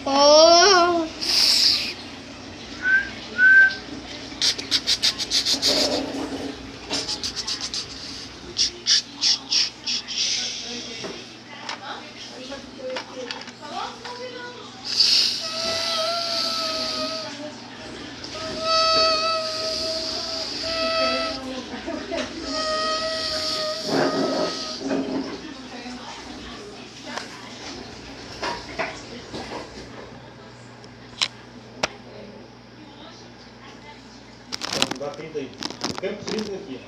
Oh. Dá 30 aí. Eu quero 30 aqui.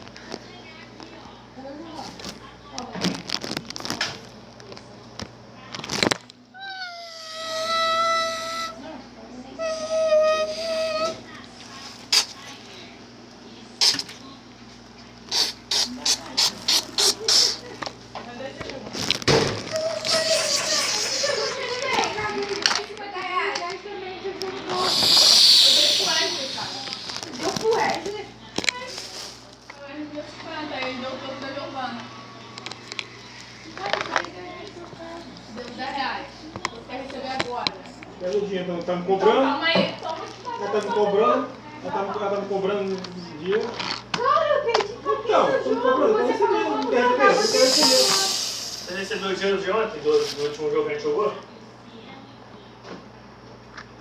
Cadê o dinheiro? Tá me cobrando? Calma aí, toma Ela tá me cobrando? Ela tá me cobrando dinheiro? Cara, eu perdi Então, tô me cobrando, eu quero receber, não quero receber, eu quero receber. Você recebeu o dinheiro de ontem, do último jogo que a gente jogou?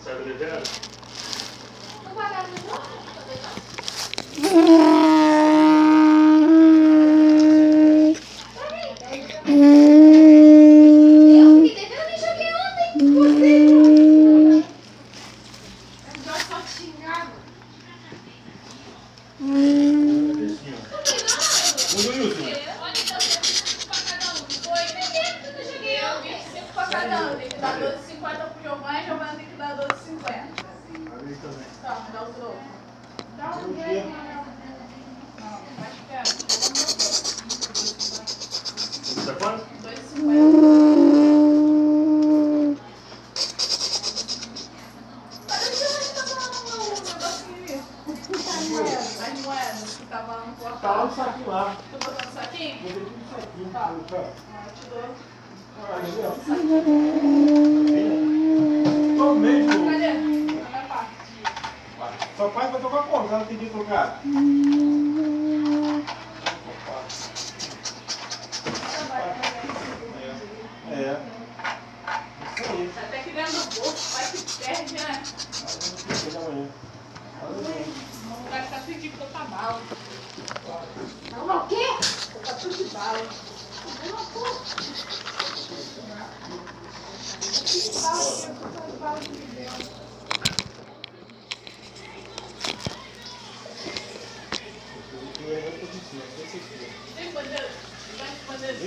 Sabe devendo? Não pagaram no jogo? Eu fiquei devendo, eu nem joguei ontem. Você, já só xingava. O Wilson. Olha, então, 25 pra cada um. Foi mesmo que eu joguei eu, 25 pra cada um. Tem que dar 12,50 pro Giovanni, Giovanni tem que dar 12,50. Tá, me dá o troco. Dá um dedo, não, acho que é. Tá quanto? 2,50. Mas eu tinha que tava um negocinho. As moedas que tava no portal. Tá lá no saquinho lá. Tu botou no saquinho? Eu botei tudo no saquinho. Tá. Tá. Eu te dou. Tô mesmo. Cadê? Na minha parte. Sua pai vai tocar como? Ela tem que trocar. É. Isso aí. Tá até que dentro do bolso, vai que perde, né? Até amanhã. O lugar que tá pedindo que eu tá bala. Não, o quê? Eu tá tudo de bala. Eu não tô. Bala de Deus. Tem bandeira? Vai de bandeira.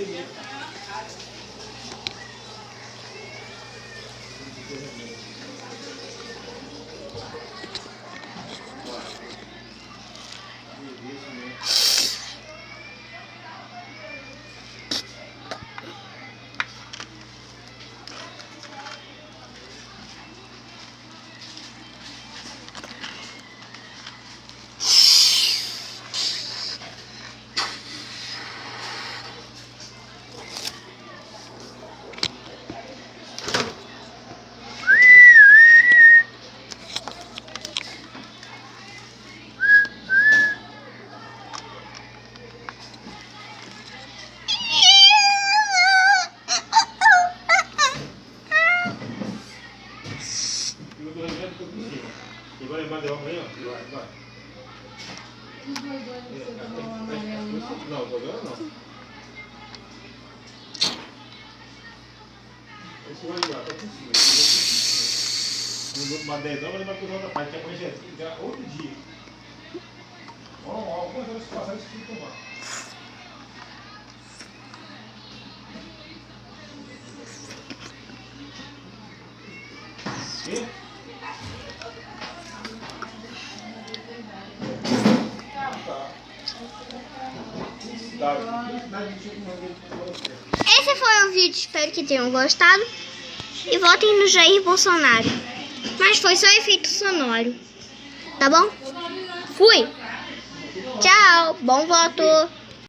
E vai mandar amanhã? Vai. Não, agora não. Esse vai lá, tá por cima. Não vou tomar 10 anos, mas vai por outra parte. Que amanhã já outro dia. Algumas horas que passaram, isso tem que tomar. E? Esse foi o vídeo, espero que tenham gostado. E votem no Jair Bolsonaro. Mas foi só efeito sonoro. Tá bom? Fui! Tchau! Bom voto!